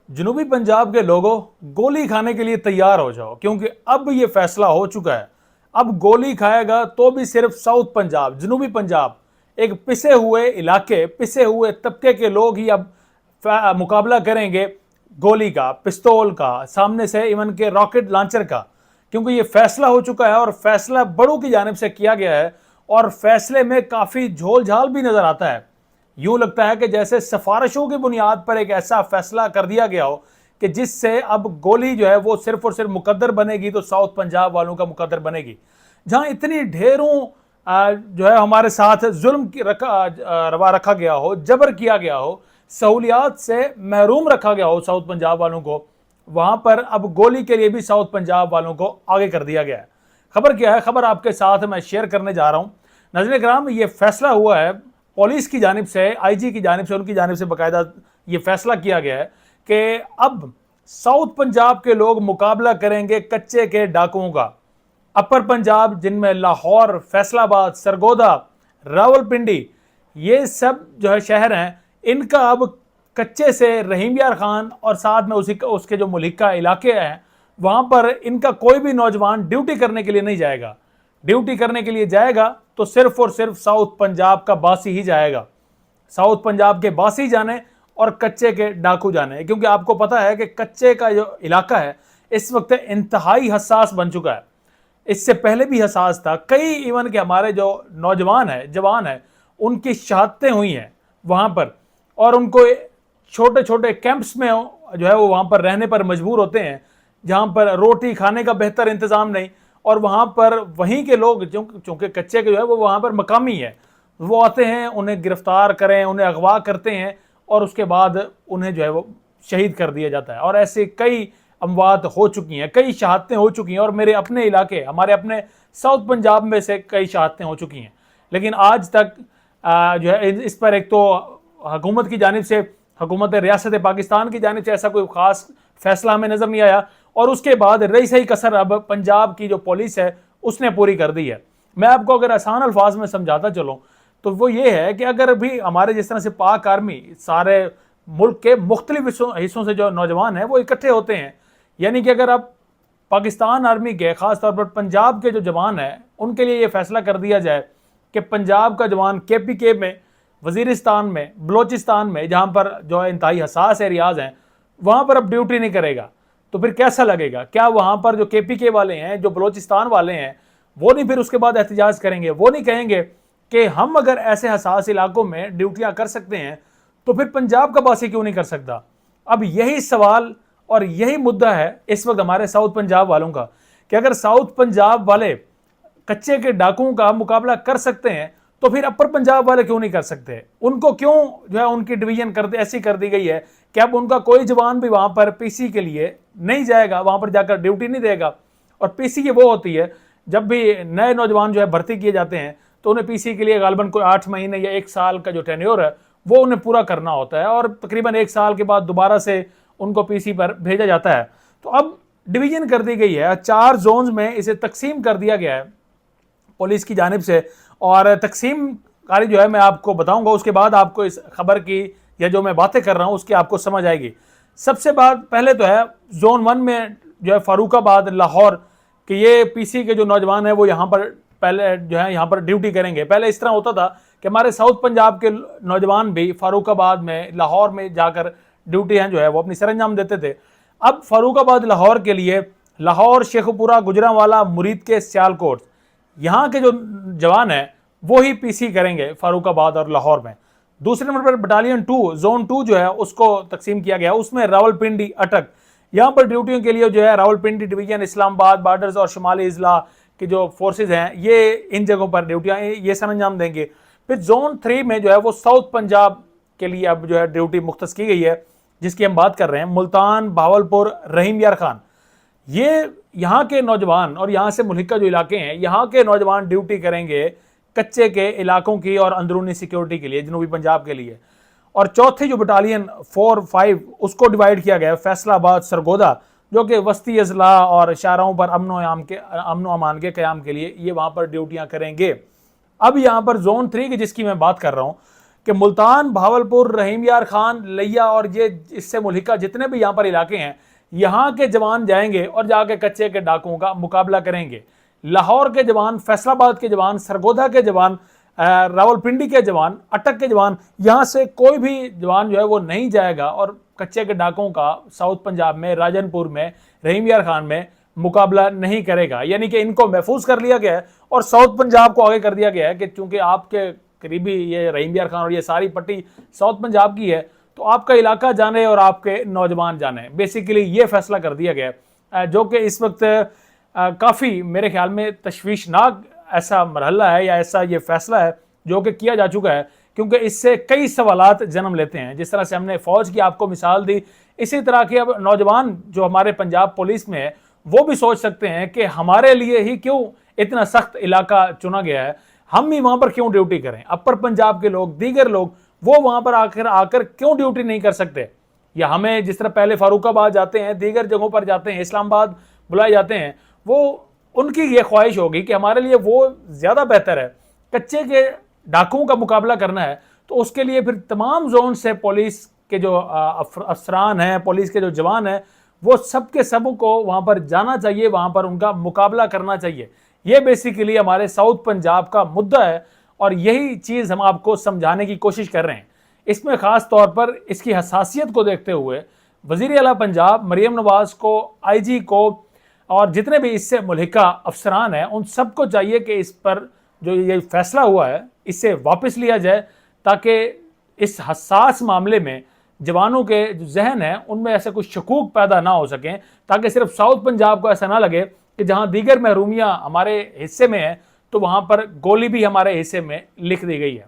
جنوبی پنجاب کے لوگوں گولی کھانے کے لیے تیار ہو جاؤ، کیونکہ اب یہ فیصلہ ہو چکا ہے۔ اب گولی کھائے گا تو بھی صرف ساؤتھ پنجاب، جنوبی پنجاب، ایک پسے ہوئے علاقے، پسے ہوئے طبقے کے لوگ ہی اب مقابلہ کریں گے گولی کا، پستول کا، سامنے سے ایون کے راکٹ لانچر کا، کیونکہ یہ فیصلہ ہو چکا ہے اور فیصلہ بڑوں کی جانب سے کیا گیا ہے، اور فیصلے میں کافی جھول جھال بھی نظر آتا ہے۔ یوں لگتا ہے کہ جیسے سفارشوں کی بنیاد پر ایک ایسا فیصلہ کر دیا گیا ہو کہ جس سے اب گولی جو ہے وہ صرف اور صرف مقدر بنے گی تو ساؤتھ پنجاب والوں کا مقدر بنے گی، جہاں اتنی ڈھیروں جو ہے ہمارے ساتھ ظلم روا رکھا گیا ہو، جبر کیا گیا ہو، سہولیات سے محروم رکھا گیا ہو ساؤتھ پنجاب والوں کو، وہاں پر اب گولی کے لیے بھی ساؤتھ پنجاب والوں کو آگے کر دیا گیا ہے۔ خبر کیا ہے؟ خبر آپ کے ساتھ میں شیئر کرنے جا رہا ہوں۔ ناظرین کرام، یہ فیصلہ ہوا ہے پولیس کی جانب سے، آئی جی کی جانب سے، ان کی جانب سے باقاعدہ یہ فیصلہ کیا گیا ہے کہ اب ساؤتھ پنجاب کے لوگ مقابلہ کریں گے کچے کے ڈاکوؤں کا۔ اپر پنجاب، جن میں لاہور، فیصل آباد، سرگودا، راولپنڈی، یہ سب جو ہے شہر ہیں، ان کا اب کچے سے رحیم یار خان اور ساتھ میں اس کے جو ملحقہ علاقے ہیں وہاں پر ان کا کوئی بھی نوجوان ڈیوٹی کرنے کے لیے نہیں جائے گا۔ ڈیوٹی کرنے کے لیے جائے گا تو صرف اور صرف ساؤتھ پنجاب کا باسی ہی جائے گا، ساؤتھ پنجاب کے باسی جانے اور کچے کے ڈاکو جانے، کیونکہ آپ کو پتا ہے کہ کچے کا جو علاقہ ہے اس وقت انتہائی حساس بن چکا ہے۔ اس سے پہلے بھی حساس تھا، کئی ایون کہ ہمارے جو نوجوان ہیں، جوان ہیں، ان کی شہادتیں ہوئی ہیں وہاں پر، اور ان کو چھوٹے چھوٹے کیمپس میں جو ہے وہ وہاں پر رہنے پر مجبور ہوتے ہیں، جہاں پر روٹی کھانے کا بہتر انتظام نہیں، اور وہاں پر وہیں کے لوگ چونکہ کچے کے جو ہے وہ وہاں پر مقامی ہے، وہ آتے ہیں، انہیں گرفتار کریں، انہیں اغوا کرتے ہیں، اور اس کے بعد انہیں جو ہے وہ شہید کر دیا جاتا ہے۔ اور ایسے کئی اموات ہو چکی ہیں، کئی شہادتیں ہو چکی ہیں، اور میرے اپنے علاقے، ہمارے اپنے ساؤتھ پنجاب میں سے کئی شہادتیں ہو چکی ہیں، لیکن آج تک جو ہے اس پر ایک تو حکومت کی جانب سے، حکومت ریاست پاکستان کی جانب سے ایسا کوئی خاص فیصلہ ہمیں نظر نہیں آیا، اور اس کے بعد رہی صحیح کسر اب پنجاب کی جو پولیس ہے اس نے پوری کر دی ہے۔ میں آپ کو اگر آسان الفاظ میں سمجھاتا چلوں تو وہ یہ ہے کہ اگر بھی ہمارے جس طرح سے پاک آرمی سارے ملک کے مختلف حصوں سے جو نوجوان ہیں وہ اکٹھے ہوتے ہیں، یعنی کہ اگر آپ پاکستان آرمی کے خاص طور پر پنجاب کے جو جوان ہیں ان کے لیے یہ فیصلہ کر دیا جائے کہ پنجاب کا جوان کے پی کے میں، وزیرستان میں، بلوچستان میں، جہاں پر جو انتہائی حساس ایریاز ہیں وہاں پر اب ڈیوٹی نہیں کرے گا، تو پھر کیسا لگے گا؟ کیا وہاں پر جو کے پی کے والے ہیں، جو بلوچستان والے ہیں، وہ نہیں پھر اس کے بعد احتجاج کریں گے؟ وہ نہیں کہیں گے کہ ہم اگر ایسے حساس علاقوں میں ڈیوٹیاں کر سکتے ہیں تو پھر پنجاب کا باسی کیوں نہیں کر سکتا؟ اب یہی سوال اور یہی مدعا ہے اس وقت ہمارے ساؤتھ پنجاب والوں کا، کہ اگر ساؤتھ پنجاب والے کچے کے ڈاکوؤں کا مقابلہ کر سکتے ہیں تو پھر اپر پنجاب والے کیوں نہیں کر سکتے؟ ان کو کیوں جو ہے ان کی ڈویژن ایسی کر دی گئی ہے کہ اب ان کا کوئی جوان بھی وہاں پر پی سی کے لیے نہیں جائے گا، وہاں پر جا کر ڈیوٹی نہیں دے گا۔ اور پی سی یہ وہ ہوتی ہے جب بھی نئے نوجوان جو ہے بھرتی کیے جاتے ہیں تو انہیں پی سی کے لیے غالباً کوئی 8 مہینے یا 1 سال کا جو ٹینیور ہے وہ انہیں پورا کرنا ہوتا ہے، اور تقریباً 1 سال کے بعد دوبارہ سے ان کو پی سی پر بھیجا جاتا ہے۔ تو اب ڈویژن کر دی گئی ہے، 4 زونز میں اسے تقسیم کر دیا گیا ہے پولیس کی جانب سے، اور تقسیم کاری جو ہے میں آپ کو بتاؤں گا، اس کے بعد آپ کو اس خبر کی یا جو میں باتیں کر رہا ہوں اس کی آپ کو سمجھ آئے گی۔ سب سے پہلے تو ہے زون 1 میں جو ہے فاروق آباد، لاہور، کہ یہ پی سی کے جو نوجوان ہیں وہ یہاں پر پہلے جو ہے یہاں پر ڈیوٹی کریں گے۔ پہلے اس طرح ہوتا تھا کہ ہمارے ساؤتھ پنجاب کے نوجوان بھی فاروق آباد میں، لاہور میں جا کر ڈیوٹی ہیں جو ہے وہ اپنی سر انجام دیتے تھے۔ اب فاروق آباد، لاہور کے لیے لاہور، شیخو پورہ، گجرانوالہ، مرید کے، سیالکوٹ، یہاں کے جو جوان ہیں وہی پی سی کریں گے فاروق آباد اور لاہور میں۔ دوسرے نمبر پر بٹالین 2، زون 2 جو ہے اس کو تقسیم کیا گیا، اس میں راولپنڈی، اٹک، یہاں پر ڈیوٹیوں کے لیے جو ہے راولپنڈی ڈویژن، اسلام آباد بارڈرز اور شمالی اضلاع کی جو فورسز ہیں یہ ان جگہوں پر ڈیوٹیاں یہ سر انجام دیں گے۔ پھر زون 3 میں جو ہے وہ ساؤتھ پنجاب کے لیے اب جو ہے ڈیوٹی مختص کی گئی ہے، جس کی ہم بات کر رہے ہیں، ملتان، بہاولپور، رحیم یار خان۔ یہ یہاں کے نوجوان اور یہاں سے ملحقہ جو علاقے ہیں یہاں کے نوجوان ڈیوٹی کریں گے کچے کے علاقوں کی اور اندرونی سیکیورٹی کے لیے، جنوبی پنجاب کے لیے۔ اور چوتھی جو بٹالین 4، 5 اس کو ڈیوائیڈ کیا گیا ہے فیصل آباد، سرگودا، جو کہ وسطی اضلاع اور شاہراہوں پر امن و امان کے قیام کے لیے یہ وہاں پر ڈیوٹیاں کریں گے۔ اب یہاں پر زون 3 کی جس کی میں بات کر رہا ہوں، کہ ملتان، بھاولپور، رحیم یار خان، لیا اور یہ اس سے ملحقہ جتنے بھی یہاں پر علاقے ہیں، یہاں کے جوان جائیں گے اور جا کے کچے کے ڈاکوؤں کا مقابلہ کریں گے۔ لاہور کے جوان، فیصل آباد کے جوان، سرگودا کے جوان، راولپنڈی کے جوان، اٹک کے جوان، یہاں سے کوئی بھی جوان جو ہے وہ نہیں جائے گا اور کچے کے ڈاکوؤں کا ساؤتھ پنجاب میں، راجن پور میں، رحیم یار خان میں مقابلہ نہیں کرے گا۔ یعنی کہ ان کو محفوظ کر لیا گیا ہے اور ساؤتھ پنجاب کو آگے کر دیا گیا ہے کہ چونکہ آپ کے قریبی یہ رحیم یار خان اور یہ ساری پٹی ساؤتھ پنجاب کی ہے، تو آپ کا علاقہ جانے اور آپ کے نوجوان جانے۔ بیسیکلی یہ فیصلہ کر دیا گیا ہے، جو کہ اس وقت کافی میرے خیال میں تشویشناک ایسا مرحلہ ہے یا ایسا یہ فیصلہ ہے جو کہ کیا جا چکا ہے، کیونکہ اس سے کئی سوالات جنم لیتے ہیں۔ جس طرح سے ہم نے فوج کی آپ کو مثال دی، اسی طرح کے اب نوجوان جو ہمارے پنجاب پولیس میں ہے وہ بھی سوچ سکتے ہیں کہ ہمارے لیے ہی کیوں اتنا سخت علاقہ چنا گیا ہے، ہم بھی وہاں پر کیوں ڈیوٹی کریں؟ اپر پنجاب کے لوگ، دیگر لوگ، وہ وہاں پر آ کر کیوں ڈیوٹی نہیں کر سکتے؟ یا ہمیں جس طرح پہلے فاروق آباد جاتے ہیں، دیگر جگہوں پر جاتے ہیں، اسلام آباد بلائے جاتے ہیں، وہ ان کی یہ خواہش ہوگی کہ ہمارے لیے وہ زیادہ بہتر ہے۔ کچے کے ڈاکوؤں کا مقابلہ کرنا ہے تو اس کے لیے پھر تمام زون سے پولیس کے جو افسران ہیں، پولیس کے جو جوان ہیں، وہ سب کے سب کو وہاں پر جانا چاہیے، وہاں پر ان کا مقابلہ کرنا چاہیے۔ یہ بیسیکلی ہمارے ساؤتھ پنجاب کا مدعا ہے اور یہی چیز ہم آپ کو سمجھانے کی کوشش کر رہے ہیں۔ اس میں خاص طور پر اس کی حساسیت کو دیکھتے ہوئے وزیر اعلیٰ پنجاب مریم نواز کو، آئی جی کو اور جتنے بھی اس سے ملحقہ افسران ہیں، ان سب کو چاہیے کہ اس پر جو یہ فیصلہ ہوا ہے اس سے واپس لیا جائے، تاکہ اس حساس معاملے میں جوانوں کے جو ذہن ہیں ان میں ایسے کچھ شکوک پیدا نہ ہو سکیں، تاکہ صرف ساؤتھ پنجاب کو ایسا نہ لگے کہ جہاں دیگر محرومیاں ہمارے حصے میں ہیں تو وہاں پر گولی بھی ہمارے حصے میں لکھ دی گئی ہے۔